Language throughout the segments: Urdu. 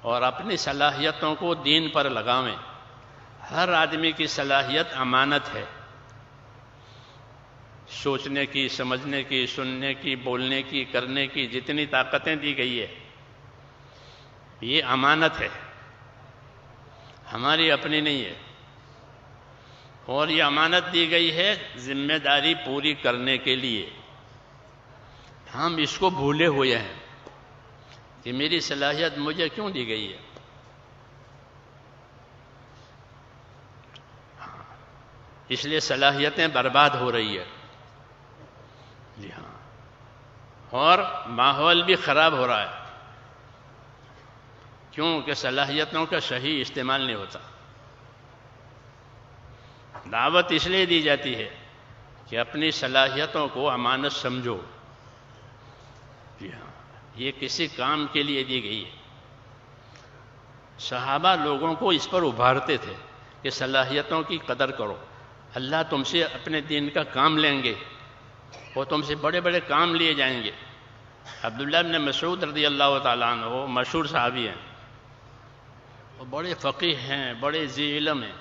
اور اپنی صلاحیتوں کو دین پر لگاویں۔ ہر آدمی کی صلاحیت امانت ہے، سوچنے کی، سمجھنے کی، سننے کی، بولنے کی، کرنے کی جتنی طاقتیں دی گئی ہے یہ امانت ہے، ہماری اپنی نہیں ہے، اور یہ امانت دی گئی ہے ذمہ داری پوری کرنے کے لیے۔ ہم اس کو بھولے ہوئے ہیں کہ میری صلاحیت مجھے کیوں دی گئی ہے۔ اس لیے صلاحیتیں برباد ہو رہی ہے، جی ہاں، اور ماحول بھی خراب ہو رہا ہے، کیونکہ صلاحیتوں کا صحیح استعمال نہیں ہوتا۔ دعوت اس لیے دی جاتی ہے کہ اپنی صلاحیتوں کو امانت سمجھو، جی ہاں، یہ کسی کام کے لیے دی گئی ہے۔ صحابہ لوگوں کو اس پر ابھارتے تھے کہ صلاحیتوں کی قدر کرو، اللہ تم سے اپنے دین کا کام لیں گے اور تم سے بڑے بڑے کام لیے جائیں گے۔ عبداللہ بن مسعود رضی اللہ تعالیٰ عنہ وہ مشہور صحابی ہیں، وہ بڑے فقیہ ہیں، بڑے ذی علم ہیں۔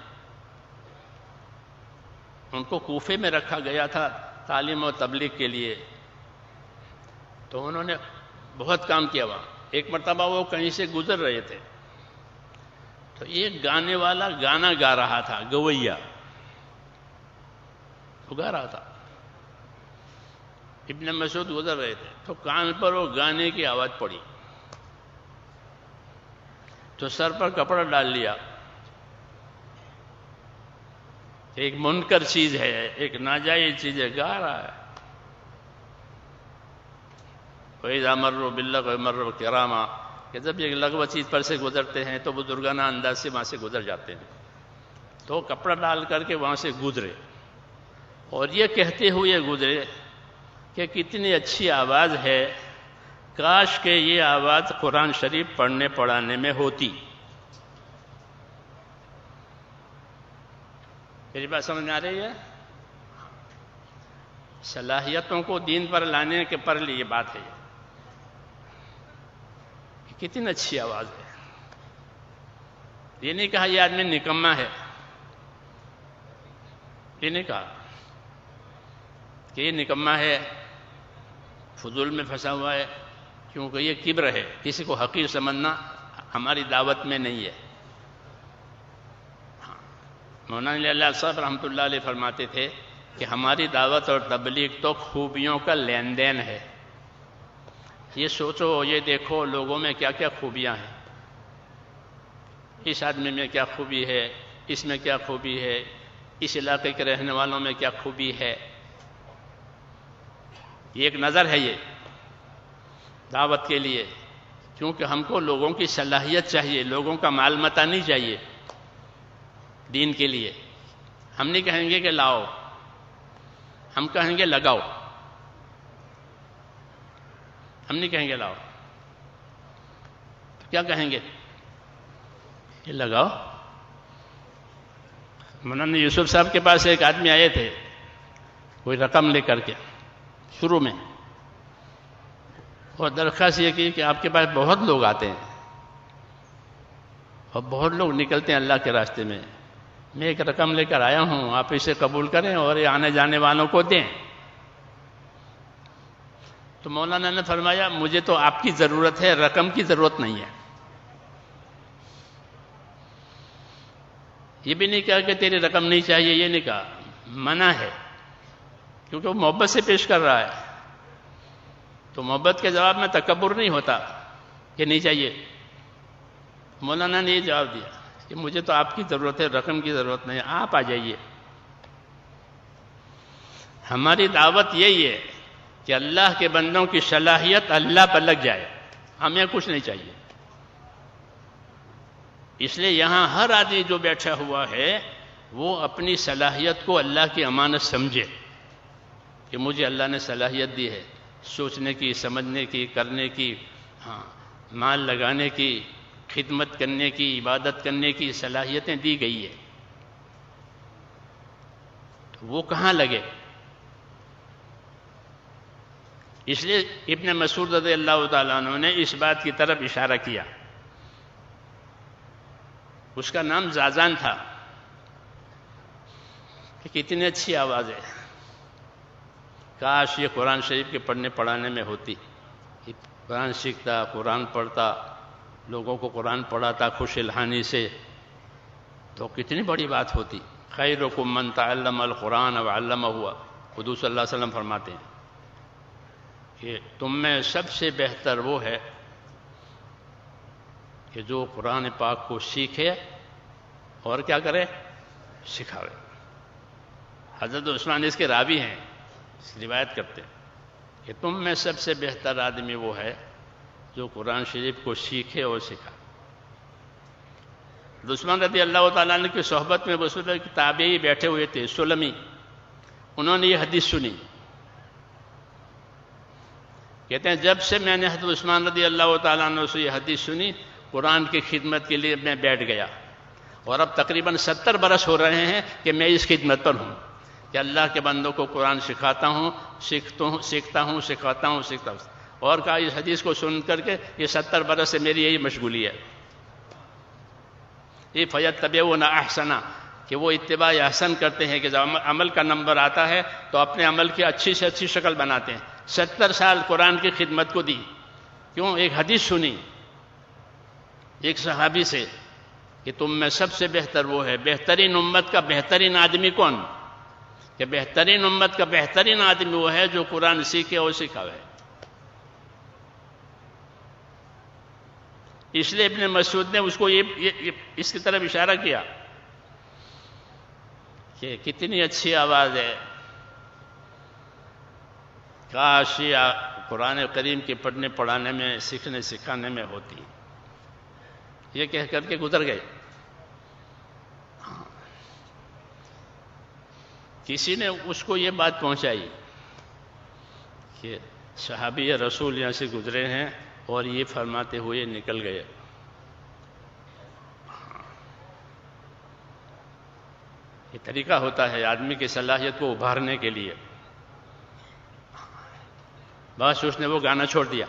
ان کو کوفے میں رکھا گیا تھا تعلیم و تبلیغ کے لیے، تو انہوں نے بہت کام کیا وہاں۔ ایک مرتبہ وہ کہیں سے گزر رہے تھے تو ایک گانے والا گانا گا رہا تھا، گویا وہ گا رہا تھا۔ ابن مسعود گزر رہے تھے تو کان پر وہ گانے کی آواز پڑی، تو سر پر کپڑا ڈال لیا۔ ایک منکر چیز ہے، ایک ناجائز چیز ہے، گا رہا ہے۔ وَإِذَا مَرُّوا بِاللَّغْوِ مَرُّوا كِرَامًا، کہ جب یہ لغو چیز پر سے گزرتے ہیں تو بزرگانہ انداز سے وہاں سے گزر جاتے ہیں۔ تو کپڑا ڈال کر کے وہاں سے گزرے اور یہ کہتے ہوئے گزرے کہ کتنی اچھی آواز ہے، کاش کہ یہ آواز قرآن شریف پڑھنے پڑھانے میں ہوتی۔ میری بات سمجھ میں آ رہی ہے؟ صلاحیتوں کو دین پر لانے کے پر لیے بات ہے کہ کتنی اچھی آواز ہے۔ یہ نہیں کہا یہ آدمی نکما ہے، یہ نہیں کہا کہ یہ نکما ہے، فضول میں پھنسا ہوا ہے، کیونکہ یہ کبر ہے، کسی کو حقیر سمجھنا ہماری دعوت میں نہیں ہے۔ مولانا علی اللہ صاحب رحمۃ اللہ علیہ فرماتے تھے کہ ہماری دعوت اور تبلیغ تو خوبیوں کا لین دین ہے۔ یہ سوچو، یہ دیکھو لوگوں میں کیا کیا خوبیاں ہیں، اس آدمی میں کیا خوبی ہے، اس میں کیا خوبی ہے، اس علاقے کے رہنے والوں میں کیا خوبی ہے۔ یہ ایک نظر ہے یہ دعوت کے لیے، کیونکہ ہم کو لوگوں کی صلاحیت چاہیے، لوگوں کا مال متاع نہیں چاہیے دین کے لیے۔ ہم نہیں کہیں گے کہ لاؤ، ہم کہیں گے لگاؤ، ہم نہیں کہیں گے لاؤ، کیا کہیں گے؟ یہ لگاؤ۔ مولانا یوسف صاحب کے پاس ایک آدمی آئے تھے کوئی رقم لے کر کے شروع میں، اور درخواست یہ کی کہ آپ کے پاس بہت لوگ آتے ہیں اور بہت لوگ نکلتے ہیں اللہ کے راستے میں، میں ایک رقم لے کر آیا ہوں، آپ اسے قبول کریں اور یہ آنے جانے والوں کو دیں۔ تو مولانا نے فرمایا مجھے تو آپ کی ضرورت ہے، رقم کی ضرورت نہیں ہے۔ یہ بھی نہیں کہا کہ تیری رقم نہیں چاہیے، یہ نہیں کہا، منع ہے، کیونکہ وہ محبت سے پیش کر رہا ہے۔ تو محبت کے جواب میں تکبر نہیں ہوتا کہ نہیں چاہیے۔ مولانا نے یہ جواب دیا کہ مجھے تو آپ کی ضرورت ہے، رقم کی ضرورت نہیں، آپ آ جائیے۔ ہماری دعوت یہی ہے کہ اللہ کے بندوں کی صلاحیت اللہ پر لگ جائے، ہمیں کچھ نہیں چاہیے۔ اس لیے یہاں ہر آدمی جو بیٹھا ہوا ہے وہ اپنی صلاحیت کو اللہ کی امانت سمجھے کہ مجھے اللہ نے صلاحیت دی ہے، سوچنے کی، سمجھنے کی، کرنے کی، مال لگانے کی، خدمت کرنے کی، عبادت کرنے کی صلاحیتیں دی گئی ہے، تو وہ کہاں لگے؟ اس لیے ابن مسعود رضی اللہ تعالیٰ عنہ نے اس بات کی طرف اشارہ کیا اس کا نام زازان تھا کہ کتنی اچھی آواز ہے، کاش یہ قرآن شریف کے پڑھنے پڑھانے میں ہوتی، قرآن سیکھتا، قرآن پڑھتا، لوگوں کو قرآن پڑھاتا خوش الحانی سے، تو کتنی بڑی بات ہوتی۔ خیرکم من تعلم القرآن وعلمہ، حضور صلی اللہ علیہ وسلم فرماتے ہیں کہ تم میں سب سے بہتر وہ ہے کہ جو قرآن پاک کو سیکھے اور کیا کرے، سکھاوے۔ حضرت عثمان اس کے راوی ہیں، اس کی روایت کرتے ہیں کہ تم میں سب سے بہتر آدمی وہ ہے جو قرآن شریف کو سیکھے اور سکھائے۔ عثمان رضی اللہ تعالیٰ عنہ کی صحبت میں رسول اللہ کے تابعی بیٹھے ہوئے تھے، سلمی، انہوں نے یہ حدیث سنی، کہتے ہیں جب سے میں نے حضرت عثمان رضی اللہ تعالیٰ عنہ سے یہ حدیث سنی، قرآن کی خدمت کے لیے میں بیٹھ گیا، اور اب تقریباً 70 برس ہو رہے ہیں کہ میں اس خدمت پر ہوں کہ اللہ کے بندوں کو قرآن سکھاتا ہوں، سیکھتا ہوں، سکھاتا ہوں۔ اور کہا اس حدیث کو سن کر کے یہ 70 برس سے میری یہی مشغولی ہے۔ یہ فَيَتَّبِعُونَ أَحْسَنَ، کہ وہ اتباع احسن کرتے ہیں کہ جب عمل کا نمبر آتا ہے تو اپنے عمل کی اچھی سے اچھی شکل بناتے ہیں۔ 70 سال قرآن کی خدمت کو دی، کیوں؟ ایک حدیث سنی ایک صحابی سے کہ تم میں سب سے بہتر وہ ہے، بہترین امت کا بہترین آدمی کون؟ کہ بہترین امت کا بہترین آدمی وہ ہے جو قرآن سیکھے اور سکھاوے۔ اس لیے ابن مسعود نے اس کو اس کی طرف اشارہ کیا کہ کتنی اچھی آواز ہے، کاش یہ قرآن کریم کے پڑھنے پڑھانے میں، سیکھنے سکھانے میں ہوتی، یہ کہہ کر کے گزر گئے۔ کسی نے اس کو یہ بات پہنچائی کہ صحابی رسول یہاں سے گزرے ہیں اور یہ فرماتے ہوئے نکل گئے۔ یہ طریقہ ہوتا ہے آدمی کی صلاحیت کو ابھارنے کے لیے۔ بس اس نے وہ گانا چھوڑ دیا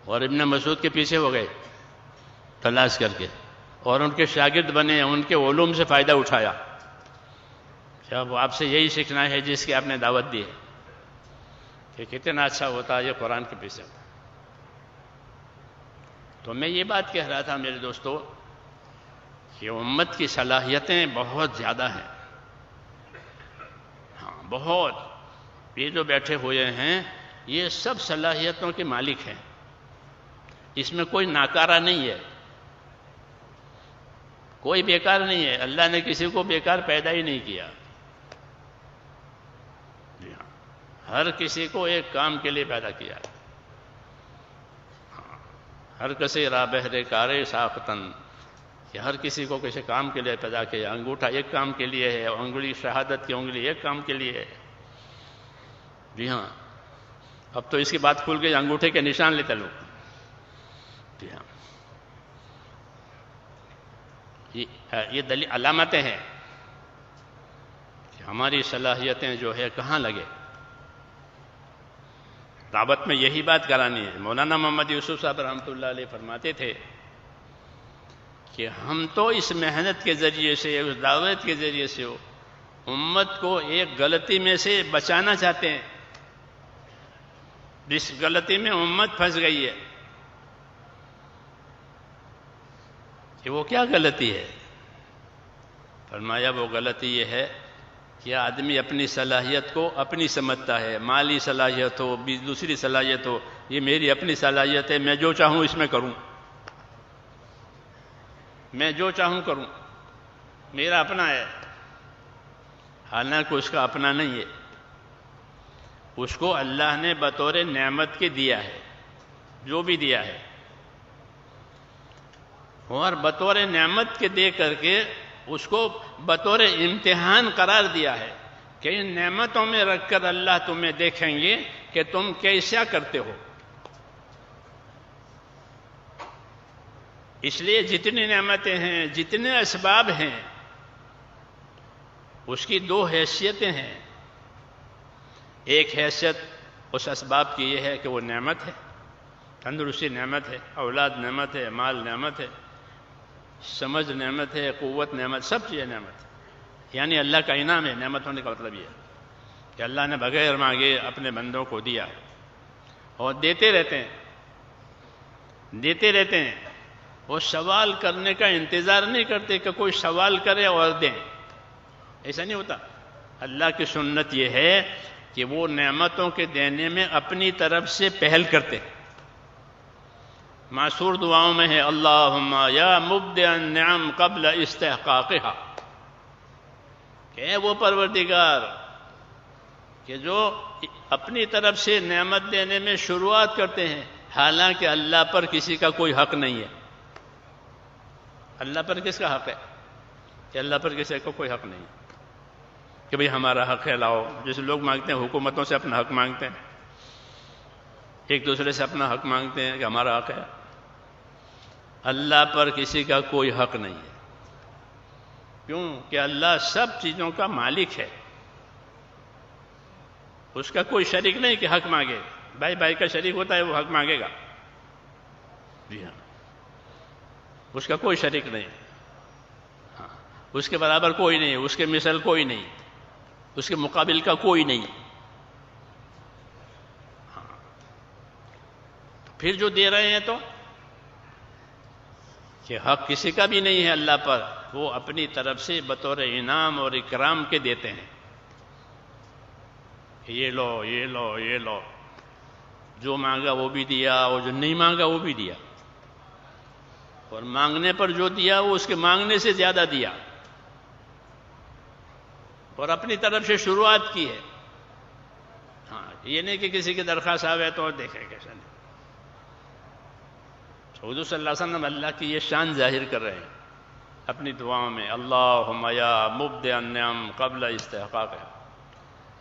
اور ابن مسعود کے پیچھے ہو گئے تلاش کر کے، اور ان کے شاگرد بنے، ان کے علوم سے فائدہ اٹھایا۔ جب آپ سے یہی سیکھنا ہے جس کی آپ نے دعوت دی ہے، کہ کتنا اچھا ہوتا ہے یہ قرآن کے پیچھے۔ تو میں یہ بات کہہ رہا تھا میرے دوستو کہ امت کی صلاحیتیں بہت زیادہ ہیں، ہاں بہت۔ یہ جو بیٹھے ہوئے ہیں یہ سب صلاحیتوں کے مالک ہیں، اس میں کوئی ناکارہ نہیں ہے، کوئی بیکار نہیں ہے۔ اللہ نے کسی کو بیکار پیدا ہی نہیں کیا، ہر کسی کو ایک کام کے لیے پیدا کیا۔ ہر کسی را بہرے کارے ساختن، کہ ہر کسی کو کسی کام کے لیے پیدا کیا۔ انگوٹھا ایک کام کے لیے ہے، انگلی شہادت کی انگلی ایک کام کے لیے ہے۔ جی ہاں، اب تو اس کی بات کھل گئی، انگوٹھے کے نشان لیتے لوگ۔ جی ہاں، یہ دلیل علامتیں ہیں کہ ہماری صلاحیتیں جو ہے کہاں لگے۔ دعوت میں یہی بات کرانی ہے۔ مولانا محمد یوسف صاحب رحمۃ اللہ علیہ فرماتے تھے کہ ہم تو اس محنت کے ذریعے سے، اس دعوت کے ذریعے سے امت کو ایک غلطی میں سے بچانا چاہتے ہیں، جس غلطی میں امت پھنس گئی ہے۔ کہ وہ کیا غلطی ہے؟ فرمایا وہ غلطی یہ ہے کہ آدمی اپنی صلاحیت کو اپنی سمجھتا ہے، مالی صلاحیت ہو، دوسری صلاحیت ہو، یہ میری اپنی صلاحیت ہے، میں جو چاہوں اس میں کروں، میں جو چاہوں کروں، میرا اپنا ہے۔ حالانکہ اس کا اپنا نہیں ہے، اس کو اللہ نے بطور نعمت کے دیا ہے، جو بھی دیا ہے، اور بطور نعمت کے دے کر کے اس کو بطور امتحان قرار دیا ہے کہ ان نعمتوں میں رکھ کر اللہ تمہیں دیکھیں گے کہ تم کیسا کرتے ہو۔ اس لیے جتنی نعمتیں ہیں، جتنے اسباب ہیں، اس کی دو حیثیتیں ہیں۔ ایک حیثیت اس اسباب کی یہ ہے کہ وہ نعمت ہے، تندرستی نعمت ہے، اولاد نعمت ہے، مال نعمت ہے، سمجھ نعمت ہے، قوت نعمت، سب چیزیں نعمت ہے، یعنی اللہ کا انعام ہے۔ نعمت ہونے کا مطلب یہ ہے کہ اللہ نے بغیر مانگے اپنے بندوں کو دیا اور دیتے رہتے ہیں، دیتے رہتے ہیں۔ وہ سوال کرنے کا انتظار نہیں کرتے کہ کوئی سوال کرے اور دیں، ایسا نہیں ہوتا۔ اللہ کی سنت یہ ہے کہ وہ نعمتوں کے دینے میں اپنی طرف سے پہل کرتے ہیں۔ معصور دعاؤں میں ہے اللہم یا مبدع النعم قبل استحقاقها، کہ اے وہ پروردگار کہ جو اپنی طرف سے نعمت دینے میں شروعات کرتے ہیں حالانکہ اللہ پر کسی کا کوئی حق نہیں ہے۔ اللہ پر کس کا حق ہے؟ کہ اللہ پر کسی کا کوئی حق نہیں کہ بھئی ہمارا حق ہے لاؤ، جیسے لوگ مانگتے ہیں، حکومتوں سے اپنا حق مانگتے ہیں، ایک دوسرے سے اپنا حق مانگتے ہیں کہ ہمارا حق ہے۔ اللہ پر کسی کا کوئی حق نہیں ہے، کیوں کہ اللہ سب چیزوں کا مالک ہے، اس کا کوئی شریک نہیں کہ حق مانگے۔ بھائی بھائی کا شریک ہوتا ہے، وہ حق مانگے گا، جی ہاں، اس کا کوئی شریک نہیں، ہاں، اس کے برابر کوئی نہیں، اس کے مثل کوئی نہیں، اس کے مقابل کا کوئی نہیں۔ ہاں، پھر جو دے رہے ہیں تو کہ حق کسی کا بھی نہیں ہے اللہ پر، وہ اپنی طرف سے بطور انعام اور اکرام کے دیتے ہیں، یہ لو یہ لو یہ لو، جو مانگا وہ بھی دیا اور جو نہیں مانگا وہ بھی دیا، اور مانگنے پر جو دیا وہ اس کے مانگنے سے زیادہ دیا، اور اپنی طرف سے شروعات کی ہے۔ ہاں، یہ نہیں کہ کسی کی درخواست آوے تو دیکھے کیسا نہیں۔ حضور صلی اللہ علیہ وسلم اللہ کی یہ شان ظاہر کر رہے ہیں اپنی دعاؤں میں، اللہم یا مبدع النعم قبل استحقاقها،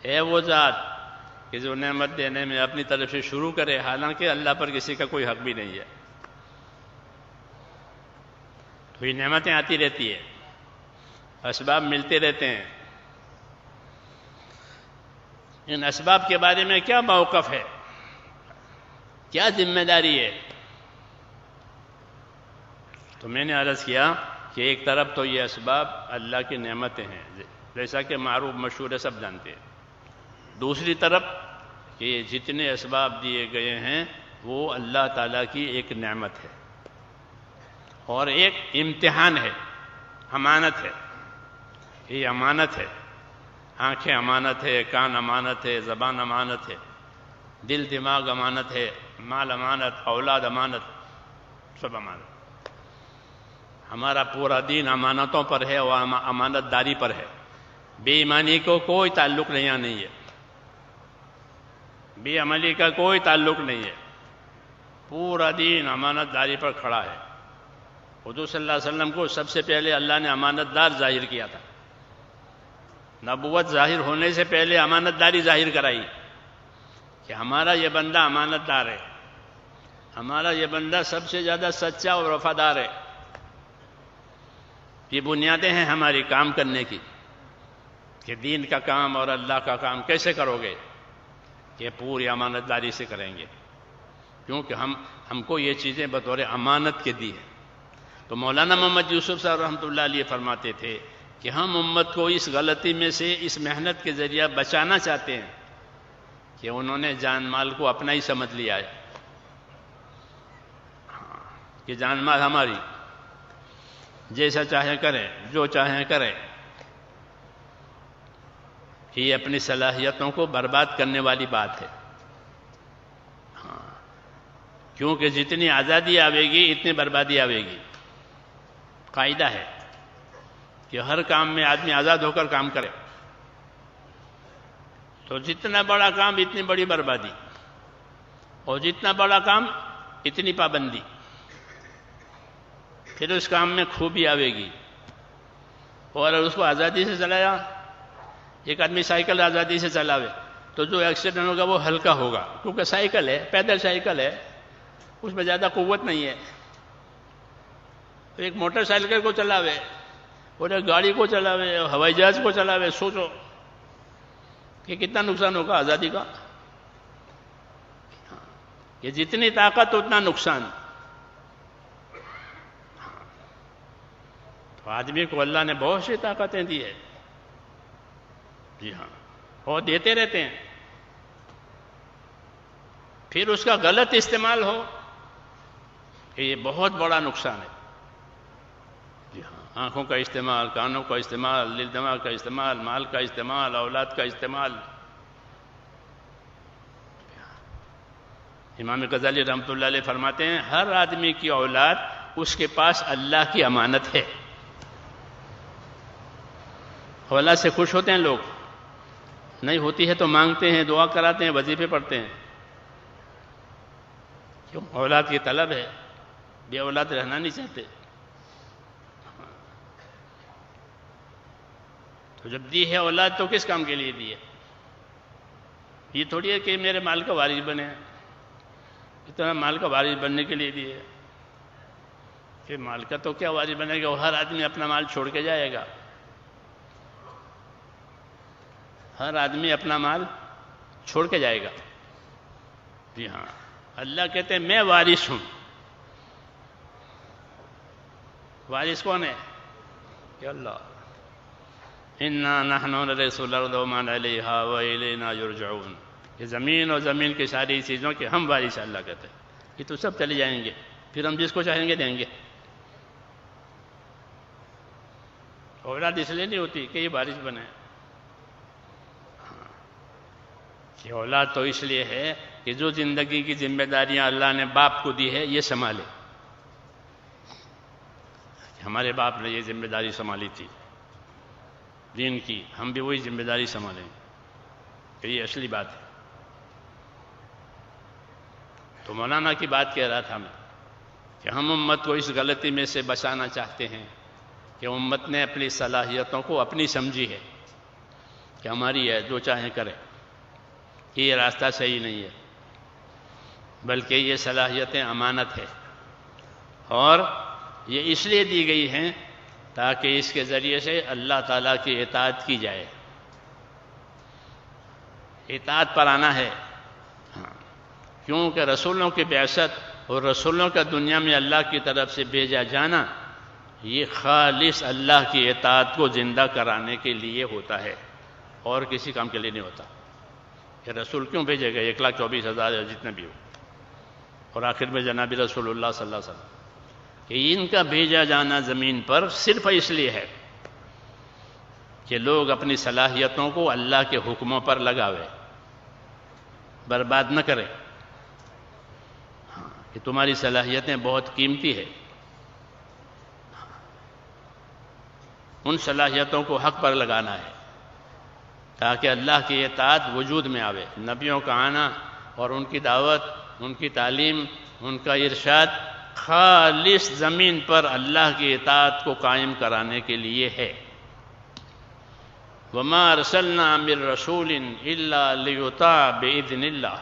اے وہ ذات کہ جو نعمت دینے میں اپنی طرف سے شروع کرے حالانکہ اللہ پر کسی کا کوئی حق بھی نہیں ہے۔ تو یہ نعمتیں آتی رہتی ہیں، اسباب ملتے رہتے ہیں، ان اسباب کے بارے میں کیا موقف ہے، کیا ذمہ داری ہے؟ تو میں نے عرض کیا کہ ایک طرف تو یہ اسباب اللہ کی نعمتیں ہیں جیسا کہ معروف مشہور ہے، سب جانتے ہیں۔ دوسری طرف کہ یہ جتنے اسباب دیے گئے ہیں وہ اللہ تعالیٰ کی ایک نعمت ہے اور ایک امتحان ہے، امانت ہے، یہ امانت ہے۔ آنکھیں امانت ہے، کان امانت ہے، زبان امانت ہے، دل دماغ امانت ہے، مال امانت، اولاد امانت، سب امانت۔ ہمارا پورا دین امانتوں پر ہے اور امانت داری پر ہے، بے ایمانی کو کوئی تعلق نہیں ہے، بے عملی کا کوئی تعلق نہیں ہے، پورا دین امانت داری پر کھڑا ہے۔ حضور صلی اللہ علیہ وسلم کو سب سے پہلے اللہ نے امانت دار ظاہر کیا تھا، نبوت ظاہر ہونے سے پہلے امانت داری ظاہر کرائی کہ ہمارا یہ بندہ امانت دار ہے، ہمارا یہ بندہ سب سے زیادہ سچا اور وفادار ہے۔ یہ بنیادیں ہیں ہماری کام کرنے کی کہ دین کا کام اور اللہ کا کام کیسے کرو گے، کہ پوری امانت داری سے کریں گے، کیونکہ ہم کو یہ چیزیں بطور امانت کے دی ہیں۔ تو مولانا محمد یوسف صاحب رحمۃ اللہ علیہ فرماتے تھے کہ ہم امت کو اس غلطی میں سے اس محنت کے ذریعہ بچانا چاہتے ہیں کہ انہوں نے جان مال کو اپنا ہی سمجھ لیا ہے، کہ جان مال ہماری، جیسا چاہے کریں، جو چاہیں کریں، یہ اپنی صلاحیتوں کو برباد کرنے والی بات ہے۔ ہاں، کیونکہ جتنی آزادی آوے گی اتنی بربادی آوے گی۔ قاعدہ ہے کہ ہر کام میں آدمی آزاد ہو کر کام کرے، تو جتنا بڑا کام اتنی بڑی بربادی، اور جتنا بڑا کام اتنی پابندی، پھر اس کام میں خوبی آوے گی۔ اور اس کو آزادی سے چلایا، ایک آدمی سائیکل آزادی سے چلاوے تو جو ایکسیڈنٹ ہوگا وہ ہلکا ہوگا، کیونکہ سائیکل ہے، پیدل سائیکل ہے، اس میں زیادہ قوت نہیں ہے۔ ایک موٹر سائیکل کو چلاوے اور ایک گاڑی کو چلاوے، ہوائی جہاز کو چلاوے، سوچو کہ کتنا نقصان ہوگا آزادی کا۔ یہ جتنی طاقت اتنا نقصان۔ آدمی کو اللہ نے بہت سی طاقتیں دی ہے، جی ہاں، اور دیتے رہتے ہیں، پھر اس کا غلط استعمال ہو کہ یہ بہت بڑا نقصان ہے۔ جی ہاں، آنکھوں کا استعمال، کانوں کا استعمال، دل دماغ کا استعمال، مال کا استعمال، اولاد کا استعمال۔ امام غزالی رحمۃ اللہ علیہ فرماتے ہیں ہر آدمی کی اولاد اس کے پاس اللہ کی امانت ہے۔ اولاد سے خوش ہوتے ہیں لوگ، نہیں ہوتی ہے تو مانگتے ہیں، دعا کراتے ہیں، وظیفے پڑھتے ہیں، کیوں؟ اولاد کی طلب ہے، بے اولاد رہنا نہیں چاہتے۔ تو جب دی ہے اولاد تو کس کام کے لیے دی ہے؟ یہ تھوڑی ہے کہ میرے مال کا وارث بنے، اتنا مال کا وارث بننے کے لیے دی ہے کہ مال کا تو کیا وارث بنے گا، ہر آدمی اپنا مال چھوڑ کے جائے گا، ہر آدمی اپنا مال چھوڑ کے جائے گا۔ جی ہاں، اللہ کہتے ہیں میں وارث ہوں۔ وارث کون ہے؟ کہ اللہ، اِنَّا نَحْنُ نَرِثُ الْأَرْضَ وَمَنْ عَلَيْهَا وَإِلَيْنَا يُرْجَعُونَ، یہ زمین اور زمین کی ساری چیزوں کے ہم وارث، اللہ کہتے ہیں یہ تو سب چلے جائیں گے، پھر ہم جس کو چاہیں گے دیں گے۔ اولاد اس لیے نہیں ہوتی کہ یہ وارث بنے، کہ اولاد تو اس لیے ہے کہ جو زندگی کی ذمہ داریاں اللہ نے باپ کو دی ہے یہ سنبھالے۔ ہمارے باپ نے یہ ذمہ داری سنبھالی تھی دین کی، ہم بھی وہی ذمہ داری سنبھالیں، کہ یہ اصلی بات ہے۔ تو مولانا کی بات کہہ رہا تھا میں کہ ہم امت کو اس غلطی میں سے بچانا چاہتے ہیں کہ امت نے اپنی صلاحیتوں کو اپنی سمجھی ہے کہ ہماری ہے، جو چاہیں کریں، یہ راستہ صحیح نہیں ہے، بلکہ یہ صلاحیتیں امانت ہے، اور یہ اس لیے دی گئی ہیں تاکہ اس کے ذریعے سے اللہ تعالیٰ کی اطاعت کی جائے، اطاعت پر آنا ہے۔ کیونکہ رسولوں کی بعثت اور رسولوں کا دنیا میں اللہ کی طرف سے بھیجا جانا یہ خالص اللہ کی اطاعت کو زندہ کرانے کے لیے ہوتا ہے، اور کسی کام کے لیے نہیں ہوتا۔ کہ رسول کیوں بھیجے گئے 1,24,000 یا جتنے بھی ہو، اور آخر میں جناب رسول اللہ صلی اللہ علیہ وسلم، کہ ان کا بھیجا جانا زمین پر صرف اس لیے ہے کہ لوگ اپنی صلاحیتوں کو اللہ کے حکموں پر لگاوے، برباد نہ کرے، کہ تمہاری صلاحیتیں بہت قیمتی ہے، ان صلاحیتوں کو حق پر لگانا ہے تاکہ اللہ کی اطاعت وجود میں آوے۔ نبیوں کا آنا اور ان کی دعوت، ان کی تعلیم، ان کا ارشاد خالص زمین پر اللہ کی اطاعت کو قائم کرانے کے لیے ہے۔ وَمَا أَرْسَلْنَا مِن رَّسُولٍ إِلَّا لِيُطَاعَ بِإِذْنِ اللَّهِ،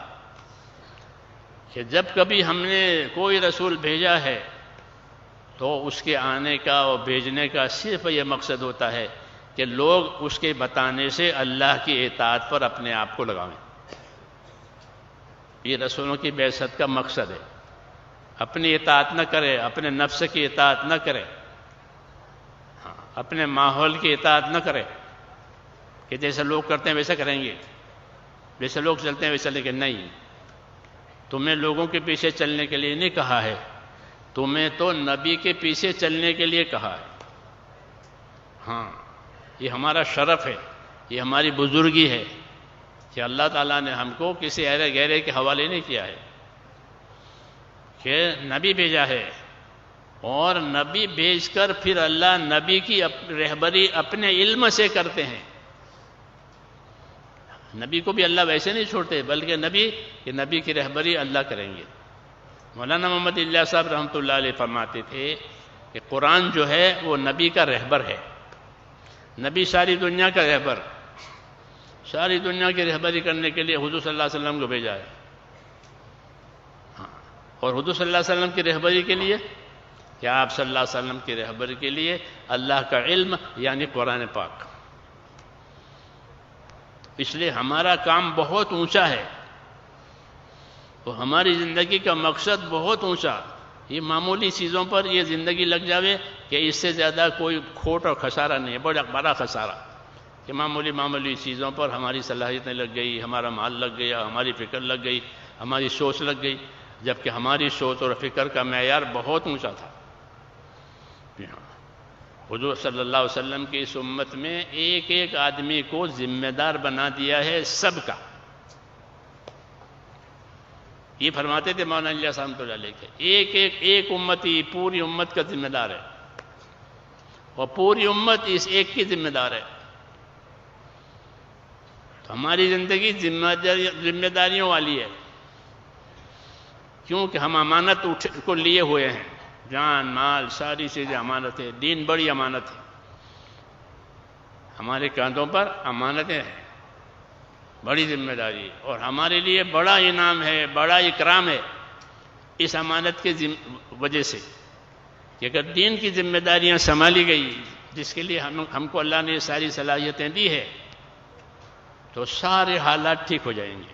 کہ جب کبھی ہم نے کوئی رسول بھیجا ہے تو اس کے آنے کا اور بھیجنے کا صرف یہ مقصد ہوتا ہے کہ لوگ اس کے بتانے سے اللہ کی اطاعت پر اپنے آپ کو لگائیں۔ یہ رسولوں کی بعثت کا مقصد ہے، اپنی اطاعت نہ کرے، اپنے نفس کی اطاعت نہ کرے، اپنے ماحول کی اطاعت نہ کرے کہ جیسے لوگ کرتے ہیں ویسا کریں گے، جیسے لوگ چلتے ہیں ویسا، لیکن نہیں، تمہیں لوگوں کے پیچھے چلنے کے لیے نہیں کہا ہے، تمہیں تو نبی کے پیچھے چلنے کے لیے کہا ہے۔ ہاں، یہ ہمارا شرف ہے، یہ ہماری بزرگی ہے کہ اللہ تعالیٰ نے ہم کو کسی ایرے غیرے کے حوالے نہیں کیا ہے، کہ نبی بھیجا ہے، اور نبی بھیج کر پھر اللہ نبی کی رہبری اپنے علم سے کرتے ہیں۔ نبی کو بھی اللہ ویسے نہیں چھوڑتے، بلکہ نبی کی رہبری اللہ کریں گے۔ مولانا محمد الیاس صاحب رحمۃ اللہ علیہ فرماتے تھے کہ قرآن جو ہے وہ نبی کا رہبر ہے، نبی ساری دنیا کا رہبر، ساری دنیا کی رہبری کرنے کے لیے حضور صلی اللہ علیہ وسلم کو بھیجا ہے، اور حضور صلی اللہ علیہ وسلم کی رہبری کے لیے، کہ آپ صلی اللہ علیہ وسلم کی رہبری کے لیے اللہ کا علم یعنی قرآن پاک۔ اس لیے ہمارا کام بہت اونچا ہے، اور ہماری زندگی کا مقصد بہت اونچا، یہ معمولی چیزوں پر یہ زندگی لگ جاوے کہ اس سے زیادہ کوئی کھوٹ اور خسارہ نہیں ہے، بڑا خسارہ کہ معمولی چیزوں پر ہماری صلاحیتیں لگ گئی، ہمارا مال لگ گیا، ہماری فکر لگ گئی، ہماری سوچ لگ گئی، جبکہ ہماری سوچ اور فکر کا معیار بہت اونچا تھا۔ حضور صلی اللہ علیہ وسلم کی اس امت میں ایک ایک آدمی کو ذمہ دار بنا دیا ہے سب کا۔ یہ فرماتے تھے مولانا الیاس رحمۃ اللہ علیہ کے، ایک امتی پوری امت کا ذمہ دار ہے، اور پوری امت اس ایک کی ذمہ دار ہے۔ تو ہماری زندگی ذمہ داریوں والی ہے، کیونکہ ہم امانت کو لیے ہوئے ہیں، جان مال ساری چیزیں امانت ہے، دین بڑی امانت ہے، ہمارے کاندھوں پر امانتیں ہیں، بڑی ذمہ داری، اور ہمارے لیے بڑا انعام ہے، بڑا اکرام ہے اس امانت کے وجہ سے کہ اگر دین کی ذمہ داریاں سنبھالی گئی، جس کے لیے ہم کو اللہ نے ساری صلاحیتیں دی ہے، تو سارے حالات ٹھیک ہو جائیں گے۔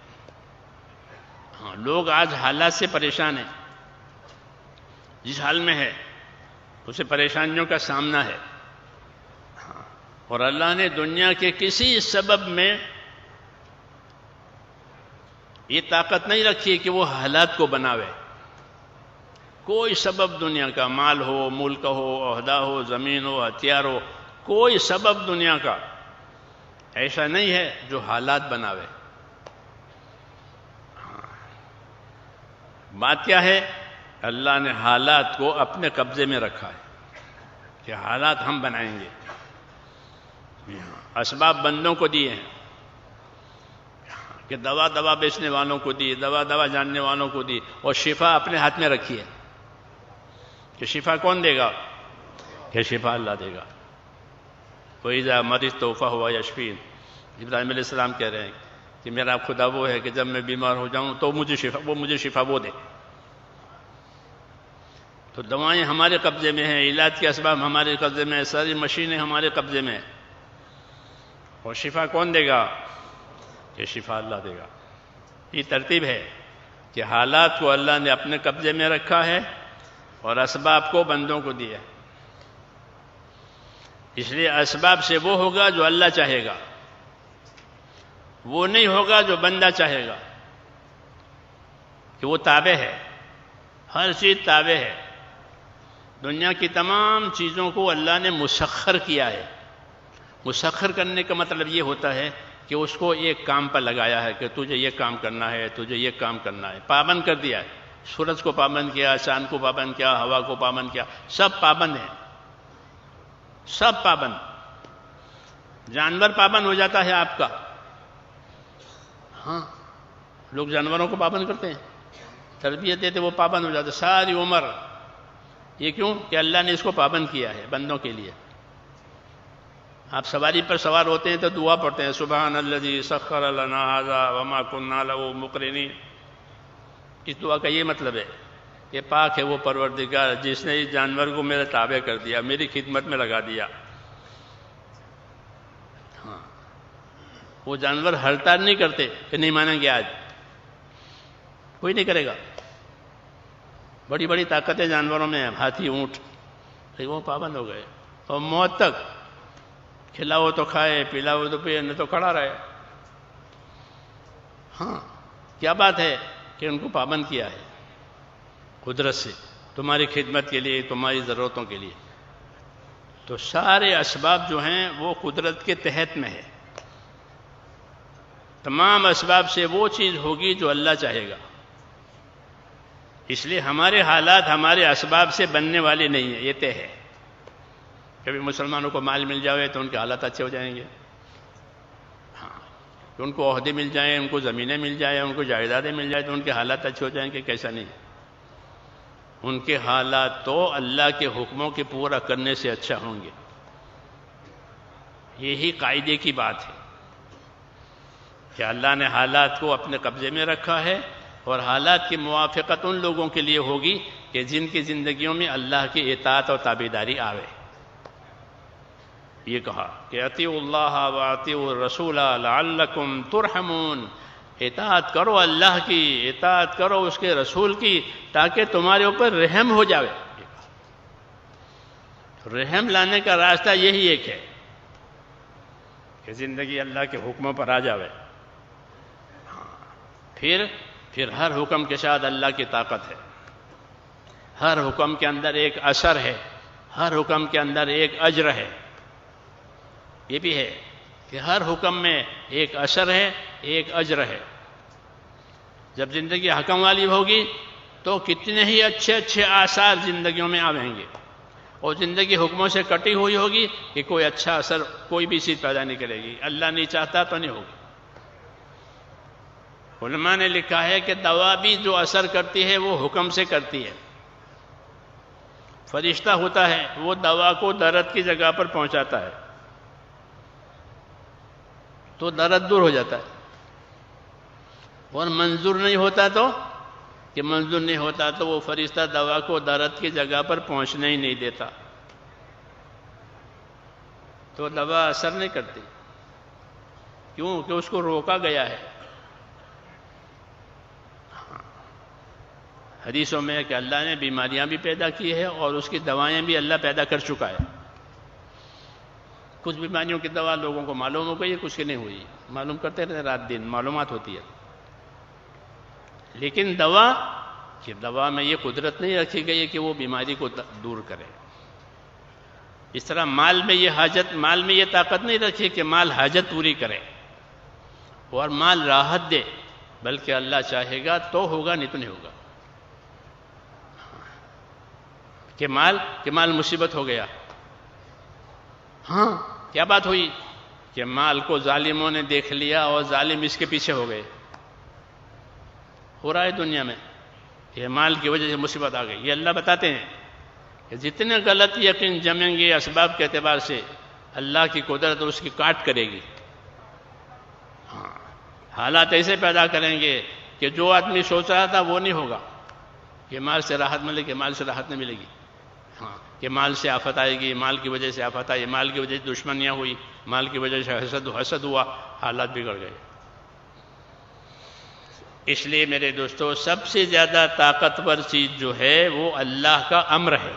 ہاں، لوگ آج حالات سے پریشان ہیں، جس حال میں ہے اسے پریشانیوں کا سامنا ہے، اور اللہ نے دنیا کے کسی سبب میں یہ طاقت نہیں رکھی کہ وہ حالات کو بناوے۔ کوئی سبب دنیا کا، مال ہو، ملک ہو، عہدہ ہو، زمین ہو، ہتھیار ہو، کوئی سبب دنیا کا ایسا نہیں ہے جو حالات بناوے۔ بات کیا ہے؟ اللہ نے حالات کو اپنے قبضے میں رکھا ہے کہ حالات ہم بنائیں گے۔ اسباب بندوں کو دیے ہیں کہ دوا بیچنے والوں کو دی، دوا جاننے والوں کو دی، اور شفا اپنے ہاتھ میں رکھی ہے کہ شفا کون دے گا؟ کہ شفا اللہ دے گا۔ وَإِذَا مَرِضْتُ فَهُوَ يَشْفِينِ۔ ابراہیم علیہ السلام کہہ رہے ہیں کہ میرا خدا وہ ہے کہ جب میں بیمار ہو جاؤں تو مجھے شفا وہ دے۔ تو دوائیں ہمارے قبضے میں ہیں، علاج کے اسباب ہمارے قبضے میں ہیں، ساری مشینیں ہمارے قبضے میں ہیں، اور شفا کون دے گا؟ کہ شفا اللہ دے گا۔ یہ ترتیب ہے کہ حالات کو اللہ نے اپنے قبضے میں رکھا ہے اور اسباب کو بندوں کو دیا ہے۔ اس لیے اسباب سے وہ ہوگا جو اللہ چاہے گا، وہ نہیں ہوگا جو بندہ چاہے گا، کہ وہ تابع ہے، ہر چیز تابع ہے۔ دنیا کی تمام چیزوں کو اللہ نے مسخر کیا ہے۔ مسخر کرنے کا مطلب یہ ہوتا ہے کہ اس کو ایک کام پر لگایا ہے کہ تجھے یہ کام کرنا ہے، تجھے یہ کام کرنا ہے، پابند کر دیا ہے۔ سورج کو پابند کیا، چاند کو پابند کیا، ہوا کو پابند کیا، سب پابند ہیں، سب پابند۔ جانور پابند ہو جاتا ہے آپ کا، ہاں لوگ جانوروں کو پابند کرتے ہیں، تربیت دیتے، وہ پابند ہو جاتے ساری عمر۔ یہ کیوں؟ کہ اللہ نے اس کو پابند کیا ہے بندوں کے لیے۔ آپ سواری پر سوار ہوتے ہیں تو دعا پڑھتے ہیں، سبحان الذی سخر لنا ھذا وما كنا له مقرنین۔ اس دعا کا یہ مطلب ہے کہ پاک ہے وہ پروردگار جس نے اس جانور کو میرے تابع کر دیا، میری خدمت میں لگا دیا۔ ہاں، وہ جانور ہڑتال نہیں کرتے کہ نہیں مانیں گے، آج کوئی نہیں کرے گا۔ بڑی بڑی طاقتیں جانوروں میں ہیں، ہاتھی، اونٹ، لیکن وہ پابند ہو گئے، اور موت تک کھلاؤ تو کھائے، پلاؤ تو پیے، نہ تو کھڑا رہے۔ ہاں، کیا بات ہے کہ ان کو پابند کیا ہے قدرت سے، تمہاری خدمت کے لیے، تمہاری ضرورتوں کے لیے۔ تو سارے اسباب جو ہیں وہ قدرت کے تحت میں ہے۔ تمام اسباب سے وہ چیز ہوگی جو اللہ چاہے گا۔ اس لیے ہمارے حالات ہمارے اسباب سے بننے والے نہیں ہیں، یہ طے ہے۔ کبھی مسلمانوں کو مال مل جائے تو ان کے حالات اچھے ہو جائیں گے، ہاں، کہ ان کو عہدے مل جائیں، ان کو زمینیں مل جائیں، ان کو جائیدادیں مل جائیں تو ان کے حالات اچھے ہو جائیں گے، کیسا نہیں؟ ان کے حالات تو اللہ کے حکموں کے پورا کرنے سے اچھا ہوں گے۔ یہی قاعدے کی بات ہے کہ اللہ نے حالات کو اپنے قبضے میں رکھا ہے، اور حالات کی موافقت ان لوگوں کے لیے ہوگی کہ جن کی زندگیوں میں اللہ کی اطاعت اور تابعداری آوے۔ یہ کہا کہ اطیعوا اللہ واطیعوا الرسول لعلکم ترحمون، اطاعت کرو اللہ کی، اطاعت کرو اس کے رسول کی، تاکہ تمہارے اوپر رحم ہو جاوے۔ رحم لانے کا راستہ یہی ایک ہے کہ زندگی اللہ کے حکموں پر آ جاوے۔ پھر ہر حکم کے ساتھ اللہ کی طاقت ہے، ہر حکم کے اندر ایک اثر ہے، ہر حکم کے اندر ایک اجر ہے۔ یہ بھی ہے کہ ہر حکم میں ایک اثر ہے، ایک اجر ہے۔ جب زندگی حکم والی ہوگی تو کتنے ہی اچھے اچھے آثار زندگیوں میں آویں گے، اور زندگی حکموں سے کٹی ہوئی ہوگی کہ کوئی اچھا اثر کوئی بھی چیز پیدا نہیں کرے گی، اللہ نہیں چاہتا تو نہیں ہوگی۔ علماء نے لکھا ہے کہ دوا بھی جو اثر کرتی ہے وہ حکم سے کرتی ہے۔ فرشتہ ہوتا ہے، وہ دوا کو درد کی جگہ پر پہنچاتا ہے تو درد دور ہو جاتا ہے، اور منظور نہیں ہوتا تو وہ فرشتہ دوا کو درد کی جگہ پر پہنچنے ہی نہیں دیتا، تو دوا اثر نہیں کرتی۔ کیوں کہ اس کو روکا گیا ہے۔ حدیثوں میں ہے کہ اللہ نے بیماریاں بھی پیدا کی ہے اور اس کی دوائیں بھی اللہ پیدا کر چکا ہے۔ کچھ بیماریوں کی دوا لوگوں کو معلوم ہو گئی ہے، کچھ کی نہیں ہوئی، معلوم کرتے رہتے رات دن، معلومات ہوتی ہے۔ لیکن دوا میں یہ قدرت نہیں رکھی گئی ہے کہ وہ بیماری کو دور کرے۔ اس طرح مال میں یہ طاقت نہیں رکھی کہ مال حاجت پوری کرے اور مال راحت دے، بلکہ اللہ چاہے گا تو ہوگا، نہیں تو نہیں ہوگا۔ کہ مال مصیبت ہو گیا، ہاں کیا بات ہوئی کہ مال کو ظالموں نے دیکھ لیا اور ظالم اس کے پیچھے ہو گئے۔ ہو رہا ہے دنیا میں، یہ مال کی وجہ سے مصیبت آ گئی۔ یہ اللہ بتاتے ہیں کہ جتنے غلط یقین جمیں گے اسباب کے اعتبار سے، اللہ کی قدرت اس کی کاٹ کرے گی۔ حالات ایسے پیدا کریں گے کہ جو آدمی سوچ رہا تھا وہ نہیں ہوگا، کہ مال سے راحت ملے گی، مال سے راحت نہیں ملے گی، کہ مال سے آفت آئے گی، مال کی وجہ سے آفت آئی، مال کی وجہ سے دشمنیاں ہوئی، مال کی وجہ سے حسد ہوا، حالات بگڑ گئے۔ اس لیے میرے دوستو، سب سے زیادہ طاقتور چیز جو ہے وہ اللہ کا امر ہے۔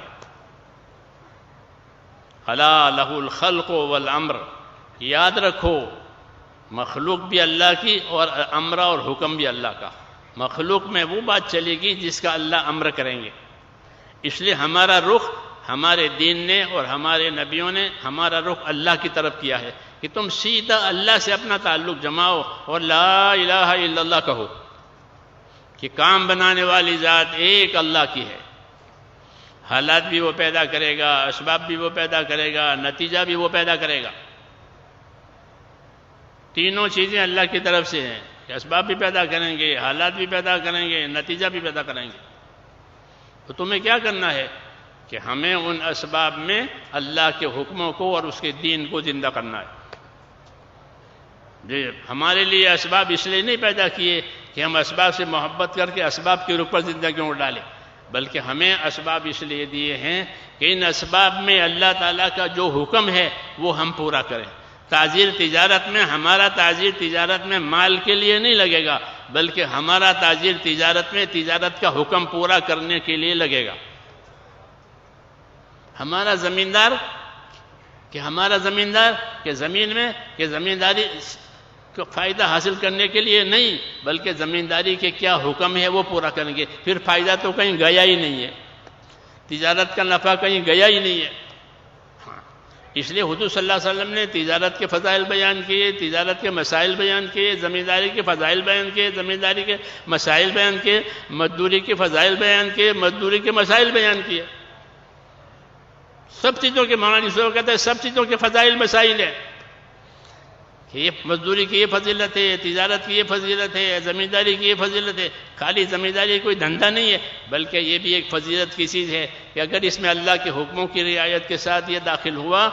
الا لہ الخلق والامر، یاد رکھو مخلوق بھی اللہ کی اور امر اور حکم بھی اللہ کا۔ مخلوق میں وہ بات چلے گی جس کا اللہ امر کریں گے۔ اس لیے ہمارا رخ ہمارے دین نے اور ہمارے نبیوں نے ہمارا رخ اللہ کی طرف کیا ہے کہ تم سیدھا اللہ سے اپنا تعلق جماؤ اور لا الہ الا اللہ کہو کہ کام بنانے والی ذات ایک اللہ کی ہے۔ حالات بھی وہ پیدا کرے گا، اسباب بھی وہ پیدا کرے گا، نتیجہ بھی وہ پیدا کرے گا۔ تینوں چیزیں اللہ کی طرف سے ہیں کہ اسباب بھی پیدا کریں گے، حالات بھی پیدا کریں گے، نتیجہ بھی پیدا کریں گے۔ تو تمہیں کیا کرنا ہے کہ ہمیں ان اسباب میں اللہ کے حکموں کو اور اس کے دین کو زندہ کرنا ہے۔ ہمارے لیے اسباب اس لیے نہیں پیدا کیے کہ ہم اسباب سے محبت کر کے اسباب کے اوپر زندگیوں کو ڈالیں، بلکہ ہمیں اسباب اس لیے دیے ہیں کہ ان اسباب میں اللہ تعالیٰ کا جو حکم ہے وہ ہم پورا کریں۔ تاجر تجارت میں، ہمارا تاجر تجارت میں مال کے لیے نہیں لگے گا، بلکہ ہمارا تاجر تجارت میں تجارت کا حکم پورا کرنے کے لیے لگے گا۔ ہمارا زمیندار کہ زمین میں کہ زمینداری کو فائدہ حاصل کرنے کے لیے نہیں، بلکہ زمینداری کے کیا حکم ہے وہ پورا کریں گے۔ پھر فائدہ تو کہیں گیا ہی نہیں ہے، تجارت کا نفع کہیں گیا ہی نہیں ہے۔ اس لیے حضور صلی اللہ علیہ وسلم نے تجارت کے فضائل بیان کیے، تجارت کے مسائل بیان کیے، زمینداری کے فضائل بیان کیے، زمینداری کے مسائل بیان کیے، مزدوری کے فضائل بیان کیے، مزدوری کے مسائل بیان کیے۔ سب چیزوں کے مولانا صاحب کہتے ہیں سب چیزوں کے فضائل مسائل ہیں کہ یہ مزدوری کی یہ فضیلت ہے، تجارت کی یہ فضیلت ہے، زمینداری کی یہ فضیلت ہے۔ خالی زمینداری کوئی دھندا نہیں ہے، بلکہ یہ بھی ایک فضیلت کی چیز ہے کہ اگر اس میں اللہ کے حکموں کی رعایت کے ساتھ یہ داخل ہوا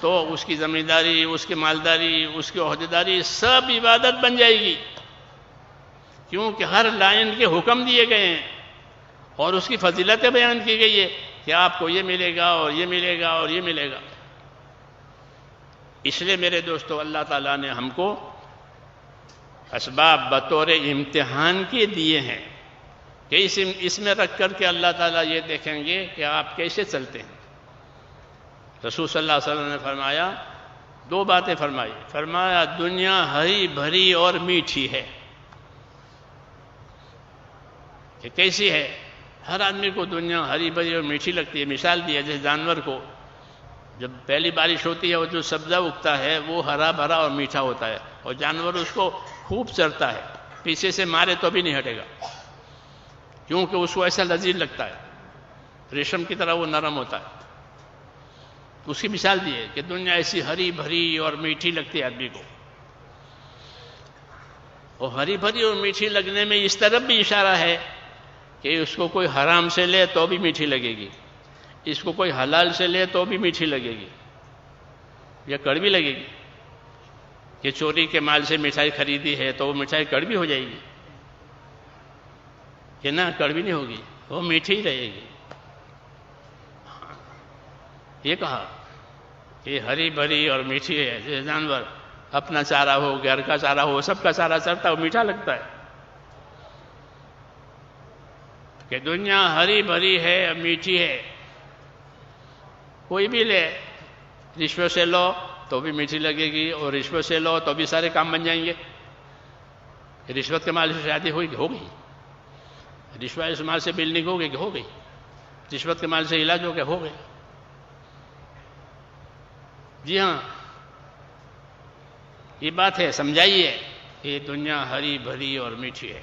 تو اس کی زمینداری، اس کی مالداری، اس کی عہدیداری سب عبادت بن جائے گی، کیونکہ ہر لائن کے حکم دیے گئے ہیں اور اس کی فضیلتیں بیان کی گئی ہے کہ آپ کو یہ ملے گا اور یہ ملے گا اور یہ ملے گا۔ اس لیے میرے دوستو، اللہ تعالیٰ نے ہم کو اسباب بطور امتحان کے دیے ہیں کہ اس میں رکھ کر کے اللہ تعالیٰ یہ دیکھیں گے کہ آپ کیسے چلتے ہیں۔ رسول صلی اللہ علیہ وسلم نے فرمایا، دو باتیں فرمائی، فرمایا دنیا ہری بھری اور میٹھی ہے۔ کہ کیسی ہے؟ ہر آدمی کو دنیا ہری بھری اور میٹھی لگتی ہے۔ مثال دی ہے جیسے جانور کو جب پہلی بارش ہوتی ہے وہ جو سبزہ اگتا ہے وہ ہرا بھرا اور میٹھا ہوتا ہے، اور جانور اس کو خوب چرتا ہے، پیچھے سے مارے تو بھی نہیں ہٹے گا، کیونکہ اس کو ایسا لذیذ لگتا ہے، ریشم کی طرح وہ نرم ہوتا ہے۔ اس کی مثال دی ہے کہ دنیا ایسی ہری بھری اور میٹھی لگتی ہے آدمی کو، اور ہری بھری اور میٹھی لگنے میں اس طرف بھی اشارہ ہے کہ اس کو کوئی حرام سے لے تو بھی میٹھی لگے گی، اس کو کوئی حلال سے لے تو بھی میٹھی لگے گی، یا کڑوی لگے گی۔ کہ چوری کے مال سے مٹھائی خریدی ہے تو وہ مٹھائی کڑوی ہو جائے گی کہ نہ؟ کڑوی نہیں ہوگی، وہ میٹھی ہی رہے گی۔ یہ کہا کہ ہری بھری اور میٹھی ہے، جیسے جانور اپنا چارہ ہو، گھر کا چارہ ہو، سب کا چارہ چرتا ہے، وہ میٹھا لگتا ہے۔ کہ دنیا ہری بھری ہے، میٹھی ہے، کوئی بھی لے، رشوت سے لو تو بھی میٹھی لگے گی، اور رشوت سے لو تو بھی سارے کام بن جائیں گے۔ رشوت کے مال سے شادی ہوئی کہ ہو گئی، رشوت کے مال سے بلڈنگ ہو گئی کہ ہو گئی، رشوت کے مال سے علاج ہو گیا ہو گئے۔ جی ہاں، یہ بات ہے، سمجھائیے کہ دنیا ہری بھری اور میٹھی ہے۔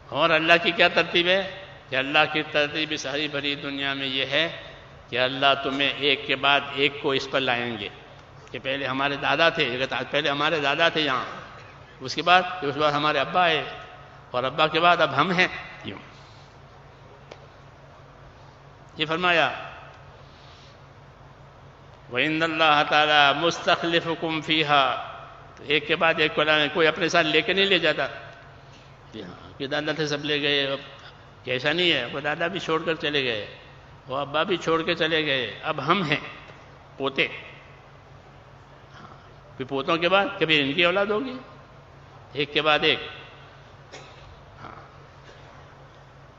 اور اللہ کی کیا ترتیب ہے؟ کہ اللہ کی ترتیب اس ہری بھری دنیا میں یہ ہے کہ اللہ تمہیں ایک کے بعد ایک کو اس پر لائیں گے۔ کہ پہلے ہمارے دادا تھے، پہلے ہمارے دادا تھے یہاں، اس کے بعد ہمارے ابا آئے، اور ابا کے بعد اب ہم ہیں، یوں یہ فرمایا وَإِنَّ اللَّهَ تَعَالَى مُسْتَخْلِفُكُمْ فِيهَا۔ تو ایک کے بعد ایک کو لانے، کوئی اپنے ساتھ لے کے نہیں لے جاتا۔ جی ہاں، کہ دادا تھے سب لے گئے، کہ ایسا نہیں ہے، وہ دادا بھی چھوڑ کر چلے گئے، وہ ابا بھی چھوڑ کے چلے گئے، اب ہم ہیں پوتے۔ پھر پوتوں کے بعد کبھی ان کی اولاد ہوگی، ایک کے بعد ایک۔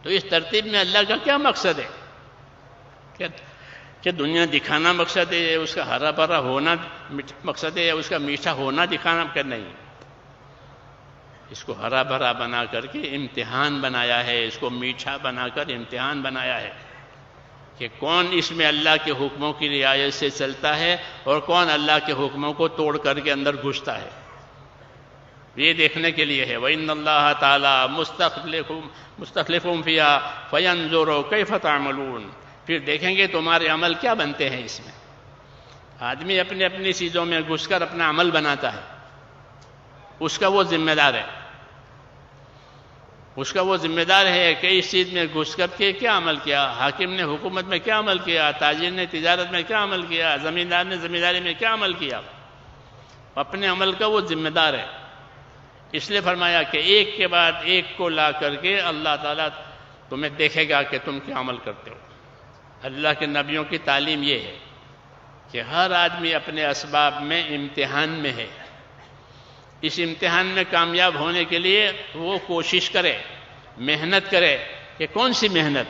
تو اس ترتیب میں اللہ کا کیا مقصد ہے؟ کہ دنیا دکھانا مقصد ہے، اس کا ہرا بھرا ہونا مقصد ہے، اس کا میٹھا ہونا دکھانا کر نہیں۔ اس کو ہرا بھرا بنا کر کے امتحان بنایا ہے، اس کو میٹھا بنا کر امتحان بنایا ہے کہ کون اس میں اللہ کے حکموں کی رعایت سے چلتا ہے اور کون اللہ کے حکموں کو توڑ کر کے اندر گھستا ہے۔ یہ دیکھنے کے لیے ہے وَإِنَّ اللَّهَ تَعَالَى مُسْتَخْلِفُكُمْ فِيهَا فَيَنْظُرُ كَيْفَ تَعْمَلُونَ۔ پھر دیکھیں گے تمہارے عمل کیا بنتے ہیں۔ اس میں آدمی اپنی اپنی چیزوں میں گھس کر اپنا عمل بناتا ہے، اس کا وہ ذمہ دار ہے، اس کا وہ ذمہ دار ہے کہ اس چیز میں گھس کر کے کیا عمل کیا، حاکم نے حکومت میں کیا عمل کیا، تاجر نے تجارت میں کیا عمل کیا، زمیندار نے زمینداری میں کیا عمل کیا، اپنے عمل کا وہ ذمہ دار ہے۔ اس لیے فرمایا کہ ایک کے بعد ایک کو لا کر کے اللہ تعالیٰ تمہیں دیکھے گا کہ تم کیا عمل کرتے ہو۔ اللہ کے نبیوں کی تعلیم یہ ہے کہ ہر آدمی اپنے اسباب میں امتحان میں ہے، اس امتحان میں کامیاب ہونے کے لیے وہ کوشش کرے، محنت کرے۔ کہ کون سی محنت؟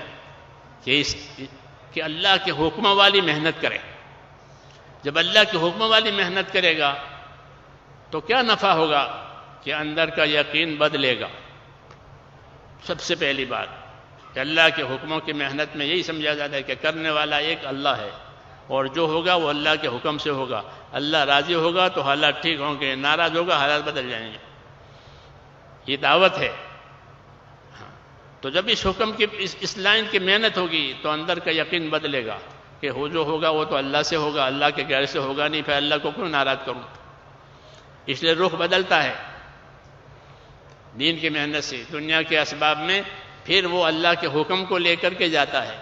کہ اللہ کے حکموں والی محنت کرے۔ جب اللہ کے حکموں والی محنت کرے گا تو کیا نفع ہوگا؟ کہ اندر کا یقین بدلے گا۔ سب سے پہلی بات کہ اللہ کے حکموں کی محنت میں یہی سمجھا جاتا ہے کہ کرنے والا ایک اللہ ہے، اور جو ہوگا وہ اللہ کے حکم سے ہوگا۔ اللہ راضی ہوگا تو حالات ٹھیک ہوں گے، ناراض ہوگا حالات بدل جائیں گے۔ یہ دعوت ہے۔ تو جب اس حکم کی اس لائن کی محنت ہوگی تو اندر کا یقین بدلے گا کہ جو ہوگا وہ تو اللہ سے ہوگا، اللہ کے غیر سے ہوگا نہیں، پھر اللہ کو کیوں ناراض کروں۔ اس لیے رخ بدلتا ہے دین کی محنت سے، دنیا کے اسباب میں پھر وہ اللہ کے حکم کو لے کر کے جاتا ہے۔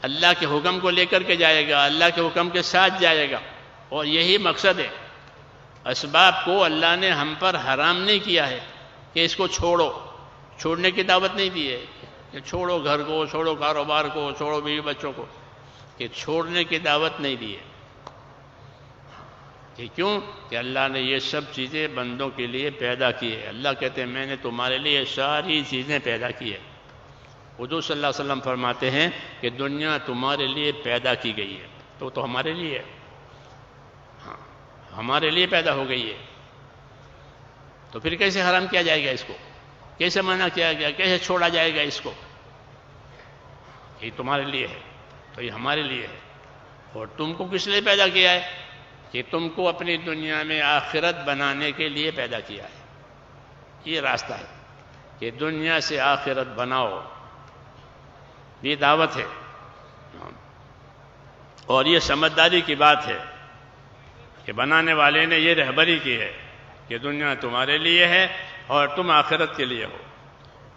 اللہ کے حکم کو لے کر کے جائے گا، اللہ کے حکم کے ساتھ جائے گا، اور یہی مقصد ہے۔ اسباب کو اللہ نے ہم پر حرام نہیں کیا ہے کہ اس کو چھوڑو، چھوڑنے کی دعوت نہیں دی ہے کہ چھوڑو گھر کو، چھوڑو کاروبار کو، چھوڑو بیوی بچوں کو، کہ چھوڑنے کی دعوت نہیں دی ہے کہ کیوں کہ اللہ نے یہ سب چیزیں بندوں کے لیے پیدا کی ہے. اللہ کہتے ہیں میں نے تمہارے لیے ساری چیزیں پیدا کی ہے. حضور صلی اللہ علیہ وسلم فرماتے ہیں کہ دنیا تمہارے لیے پیدا کی گئی ہے. تو ہمارے لیے ہے. ہاں ہمارے لیے پیدا ہو گئی ہے. تو پھر کیسے حرام کیا جائے گا اس کو؟ کیسے منع کیا گیا؟ کیسے چھوڑا جائے گا اس کو؟ یہ تمہارے لیے ہے تو یہ ہمارے لیے ہے. اور تم کو کس لیے پیدا کیا ہے؟ کہ تم کو اپنی دنیا میں آخرت بنانے کے لیے پیدا کیا ہے. یہ راستہ ہے کہ دنیا سے آخرت بناؤ. یہ دعوت ہے اور یہ سمجھداری کی بات ہے کہ بنانے والے نے یہ رہبری کی ہے کہ دنیا تمہارے لیے ہے اور تم آخرت کے لیے ہو.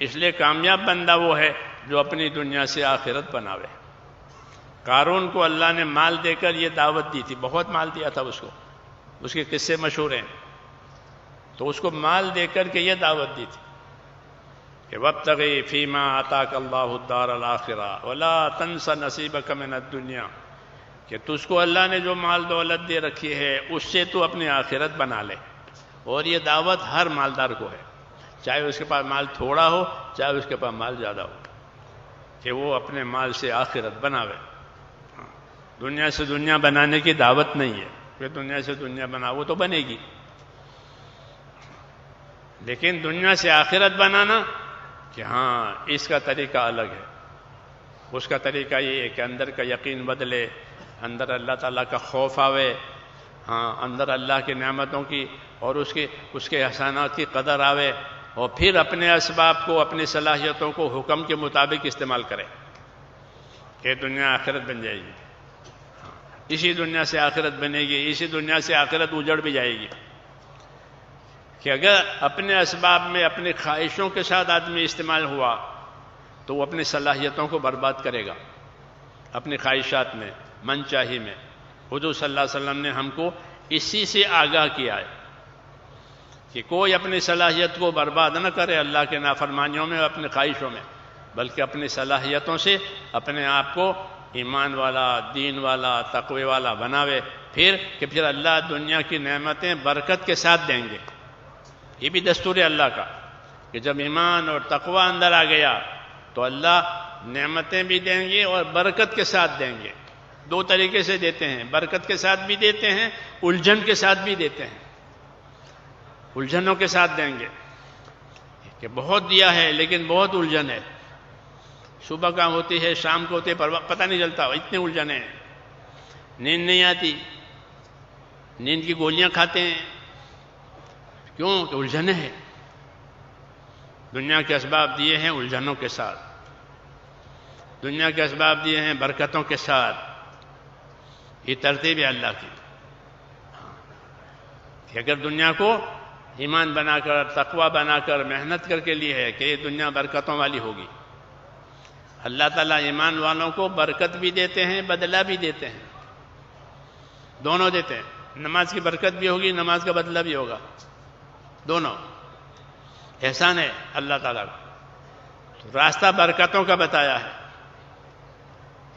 اس لیے کامیاب بندہ وہ ہے جو اپنی دنیا سے آخرت بناوے. قارون کو اللہ نے مال دے کر یہ دعوت دی تھی. بہت مال دیا تھا اس کو. اس کے قصے مشہور ہیں. تو اس کو مال دے کر کے یہ دعوت دی تھی کہ وابتغی فیما آتاک اللہ الدار الآخرہ ولا تنس نصیبک من الدنیا، کہ تجھ کو اللہ نے جو مال دولت دے رکھی ہے اس سے تو اپنی آخرت بنا لے. اور یہ دعوت ہر مالدار کو ہے، چاہے اس کے پاس مال تھوڑا ہو چاہے اس کے پاس مال زیادہ ہو، کہ وہ اپنے مال سے آخرت بناوے. دنیا سے دنیا بنانے کی دعوت نہیں ہے کہ دنیا سے دنیا بناؤ، وہ تو بنے گی، لیکن دنیا سے آخرت بنانا کہ ہاں اس کا طریقہ الگ ہے. اس کا طریقہ یہ ہے کہ اندر کا یقین بدلے، اندر اللہ تعالیٰ کا خوف آوے، ہاں اندر اللہ کی نعمتوں کی اور اس کے احسانات کی قدر آوے، اور پھر اپنے اسباب کو اپنی صلاحیتوں کو حکم کے مطابق استعمال کرے کہ دنیا آخرت بن جائے گی. اسی دنیا سے آخرت بنے گی، اسی دنیا سے آخرت اجڑ بھی جائے گی. کہ اگر اپنے اسباب میں اپنی خواہشوں کے ساتھ آدمی استعمال ہوا تو وہ اپنی صلاحیتوں کو برباد کرے گا، اپنی خواہشات میں، من چاہی میں. حضور صلی اللہ علیہ وسلم نے ہم کو اسی سے آگاہ کیا ہے کہ کوئی اپنی صلاحیت کو برباد نہ کرے اللہ کے نافرمانیوں میں اور اپنی خواہشوں میں، بلکہ اپنی صلاحیتوں سے اپنے آپ کو ایمان والا، دین والا، تقوی والا بناوے. پھر اللہ دنیا کی نعمتیں برکت کے ساتھ دیں گے. یہ بھی دستور ہے اللہ کا کہ جب ایمان اور تقوی اندر آ گیا تو اللہ نعمتیں بھی دیں گے اور برکت کے ساتھ دیں گے. دو طریقے سے دیتے ہیں، برکت کے ساتھ بھی دیتے ہیں، الجھن کے ساتھ بھی دیتے ہیں. الجھنوں کے ساتھ دیں گے کہ بہت دیا ہے لیکن بہت الجھن ہے. صبح کام ہوتی ہے، شام کو ہوتی ہے، پر پتہ نہیں چلتا، اتنے الجھنے ہیں. نیند نہیں آتی، نیند کی گولیاں کھاتے ہیں. کیوں کہ الجھنے ہیں. دنیا کے اسباب دیے ہیں الجھنوں کے ساتھ، دنیا کے اسباب دیے ہیں برکتوں کے ساتھ. یہ ترتیب ہے اللہ کی کہ اگر دنیا کو ایمان بنا کر، تقوی بنا کر، محنت کر کے لیے ہے کہ یہ دنیا برکتوں والی ہوگی. اللہ تعالیٰ ایمان والوں کو برکت بھی دیتے ہیں، بدلہ بھی دیتے ہیں، دونوں دیتے ہیں. نماز کی برکت بھی ہوگی، نماز کا بدلہ بھی ہوگا، دونوں احسان ہے اللہ تعالیٰ کا. تو راستہ برکتوں کا بتایا ہے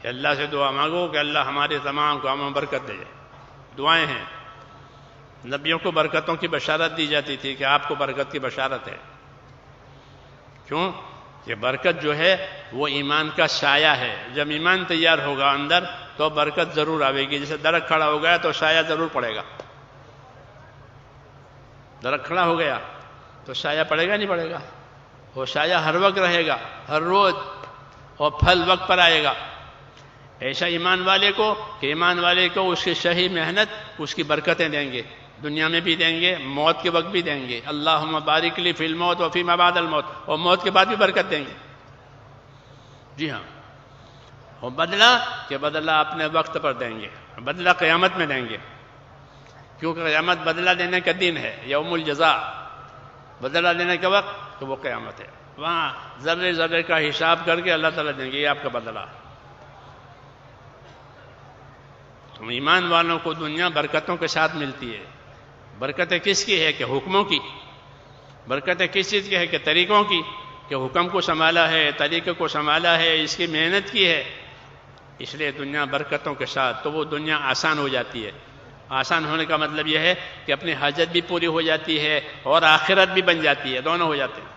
کہ اللہ سے دعا مانگو کہ اللہ ہمارے تمام کاموں میں برکت دے. دعائیں ہیں. نبیوں کو برکتوں کی بشارت دی جاتی تھی کہ آپ کو برکت کی بشارت ہے. کیوں کہ برکت جو ہے وہ ایمان کا سایہ ہے. جب ایمان تیار ہوگا اندر تو برکت ضرور آئے گی. جیسے درخت کھڑا ہو گیا تو سایہ ضرور پڑے گا. درخت کھڑا ہو گیا تو سایہ پڑے گا نہیں پڑے گا؟ وہ سایہ ہر وقت رہے گا، ہر روز، اور پھل وقت پر آئے گا. ایسا ایمان والے کو کہ ایمان والے کو اس کی صحیح محنت اس کی برکتیں دیں گے، دنیا میں بھی دیں گے، موت کے وقت بھی دیں گے. اللہم بارک لی فی الموت و فیما بعد الموت، اور موت کے بعد بھی برکت دیں گے. جی ہاں. اور بدلہ کہ بدلہ اپنے وقت پر دیں گے، بدلہ قیامت میں دیں گے. کیونکہ قیامت بدلہ دینے کا دن ہے، یوم الجزاء. بدلہ دینے کا وقت تو وہ قیامت ہے. وہاں ذرے ذرے کا حساب کر کے اللہ تعالیٰ دیں گے یہ آپ کا بدلہ. تو ایمان والوں کو دنیا برکتوں کے ساتھ ملتی ہے. برکتیں کس کی ہے کہ حکموں کی. برکتیں کس چیز کی ہے کہ طریقوں کی، کہ حکم کو سنبھالا ہے، طریقے کو سنبھالا ہے، اس کی محنت کی ہے. اس لیے دنیا برکتوں کے ساتھ، تو وہ دنیا آسان ہو جاتی ہے. آسان ہونے کا مطلب یہ ہے کہ اپنی حاجت بھی پوری ہو جاتی ہے اور آخرت بھی بن جاتی ہے، دونوں ہو جاتے ہیں۔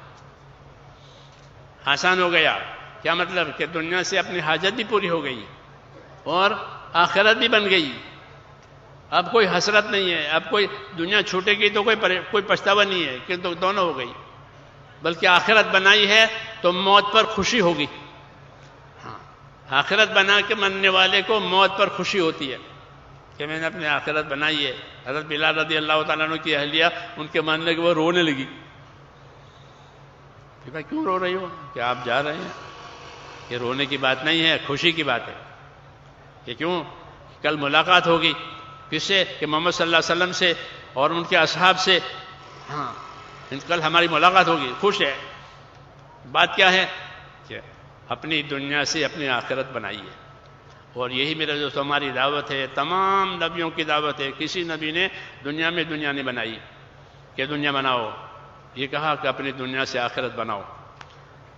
آسان ہو گیا کیا مطلب کہ دنیا سے اپنی حاجت بھی پوری ہو گئی اور آخرت بھی بن گئی۔ اب کوئی حسرت نہیں ہے، اب کوئی دنیا چھوٹے گی تو کوئی پچھتاوا نہیں ہے کہ دونوں ہو گئی، بلکہ آخرت بنائی ہے تو موت پر خوشی ہوگی۔ ہاں، آخرت بنا کے مرنے والے کو موت پر خوشی ہوتی ہے کہ میں نے اپنی آخرت بنائی ہے۔ حضرت بلال رضی اللہ تعالیٰ عنہ کی اہلیہ ان کے مرنے کے وہ رونے لگی کہ بھائی کیوں رو رہی ہو؟ کہ آپ جا رہے ہیں، یہ رونے کی بات نہیں ہے، خوشی کی بات ہے کہ کیوں کل ملاقات ہوگی کس سے؟ کہ محمد صلی اللہ علیہ وسلم سے اور ان کے اصحاب سے۔ ہاں، کل ہماری ملاقات ہوگی، خوش ہے۔ بات کیا ہے کہ اپنی دنیا سے اپنی آخرت بنائی ہے، اور یہی میرے دوست ہماری دعوت ہے، تمام نبیوں کی دعوت ہے۔ کسی نبی نے دنیا میں دنیا نہیں بنائی کہ دنیا بناؤ، یہ کہا کہ اپنی دنیا سے آخرت بناؤ۔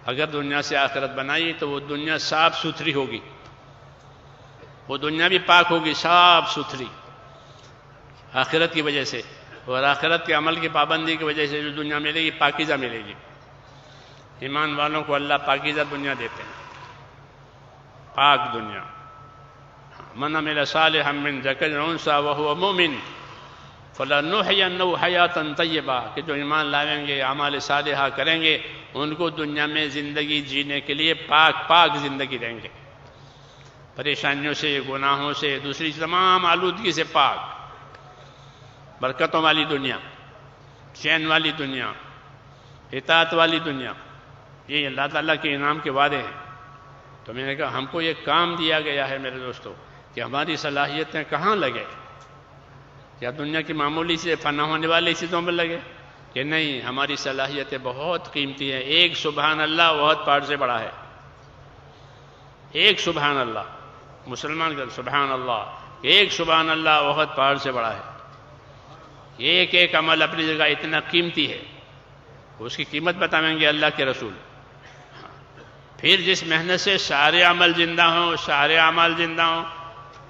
اگر دنیا سے آخرت بنائی تو وہ دنیا صاف ستھری ہوگی، وہ دنیا بھی پاک ہوگی، صاف ستھری آخرت کی وجہ سے، اور آخرت کے عمل کی پابندی کی وجہ سے جو دنیا ملے گی پاکیزہ ملے گی۔ ایمان والوں کو اللہ پاکیزہ دنیا دیتے ہیں، پاک دنیا۔ من عمل صالحا من ذکر او انثی وهو مؤمن فلنحینہ حیاۃ طیبہ، کہ جو ایمان لائیں گے، اعمال صالحہ کریں گے، ان کو دنیا میں زندگی جینے کے لیے پاک زندگی دیں گے، پریشانیوں سے، گناہوں سے، دوسری تمام آلودگی سے پاک، برکتوں والی دنیا، چین والی دنیا، اطاعت والی دنیا۔ یہ اللہ تعالیٰ کے انعام کے وعدے ہیں۔ تو میں نے کہا ہم کو یہ کام دیا گیا ہے میرے دوستو کہ ہماری صلاحیتیں کہاں لگے؟ کیا دنیا کی معمولی سے فنا ہونے والی چیزوں میں لگے؟ کہ نہیں، ہماری صلاحیتیں بہت قیمتی ہیں۔ ایک سبحان اللہ بہت پہاڑ سے بڑا ہے، ایک سبحان اللہ، مسلمان کا سبحان اللہ، ایک سبحان اللہ بہت پہاڑ سے بڑا ہے۔ ایک ایک عمل اپنی جگہ اتنا قیمتی ہے، اس کی قیمت بتائیں گے اللہ کے رسول۔ پھر جس محنت سے سارے عمل زندہ ہوں، سارے اعمال زندہ ہوں،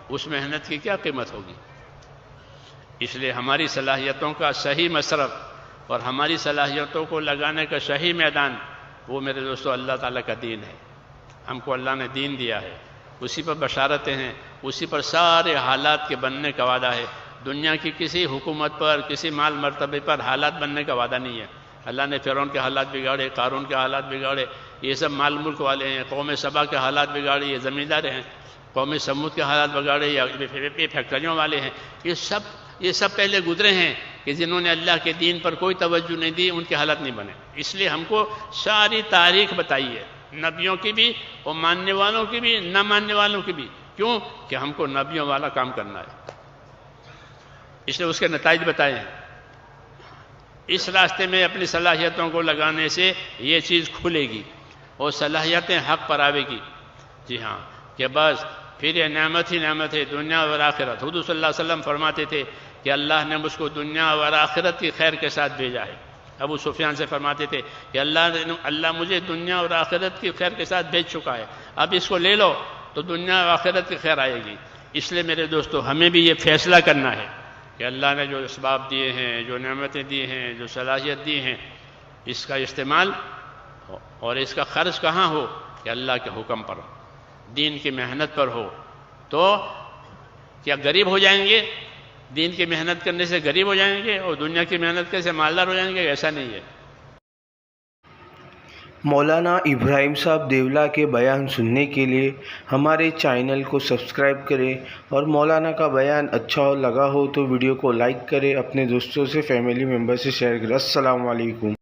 اس محنت کی کیا قیمت ہوگی؟ اس لیے ہماری صلاحیتوں کا صحیح مصرف اور ہماری صلاحیتوں کو لگانے کا صحیح میدان، وہ میرے دوستو اللہ تعالیٰ کا دین ہے۔ ہم کو اللہ نے دین دیا ہے، اسی پر بشارتیں ہیں، اسی پر سارے حالات کے بننے کا وعدہ ہے۔ دنیا کی کسی حکومت پر، کسی مال مرتبے پر حالات بننے کا وعدہ نہیں ہے۔ اللہ نے فرعون کے حالات بگاڑے، قارون کے حالات بگاڑے، یہ سب مال ملک والے ہیں۔ قوم سبا کے حالات بگاڑے، یہ زمیندار ہیں۔ قوم سمود کے حالات بگاڑے، یہ فیکٹریوں والے ہیں۔ یہ سب پہلے گزرے ہیں کہ جنہوں نے اللہ کے دین پر کوئی توجہ نہیں دی، ان کے حالات نہیں بنے۔ اس لیے ہم کو ساری تاریخ بتائی ہے، نبیوں کی بھی اور ماننے والوں کی بھی، نہ ماننے والوں کی بھی۔ کیوں؟ کہ ہم کو نبیوں والا کام کرنا ہے، اس لیے اس کے نتائج بتائے ہیں۔ اس راستے میں اپنی صلاحیتوں کو لگانے سے یہ چیز کھلے گی اور صلاحیتیں حق پر آوے گی۔ جی ہاں، کہ بس پھر یہ نعمت ہی نعمت ہے، دنیا اور آخرت۔ حضور صلی اللہ علیہ وسلم فرماتے تھے کہ اللہ نے مجھ کو دنیا اور آخرت کی خیر کے ساتھ بھیجا ہے۔ ابو سفیان سے فرماتے تھے کہ اللہ مجھے دنیا اور آخرت کی خیر کے ساتھ بھیج چکا ہے، اب اس کو لے لو تو دنیا اور آخرت کی خیر آئے گی۔ اس لیے میرے دوستو ہمیں بھی یہ فیصلہ کرنا ہے کہ اللہ نے جو اسباب دیے ہیں، جو نعمتیں دی ہیں، جو صلاحیت دی ہیں، اس کا استعمال اور اس کا خرچ کہاں ہو؟ کہ اللہ کے حکم پر ہو، دین کی محنت پر ہو۔ تو کیا غریب ہو جائیں گے؟ دین کی محنت کرنے سے غریب ہو جائیں گے اور دنیا کی محنت کرنے سے مالدار ہو جائیں گے؟ ایسا نہیں ہے۔ مولانا ابراہیم صاحب دیولہ کے بیان سننے کے لیے ہمارے چینل کو سبسکرائب کریں، اور مولانا کا بیان اچھا لگا ہو تو ویڈیو کو لائک کریں، اپنے دوستوں سے، فیملی ممبر سے شیئر کریں۔ السلام علیکم۔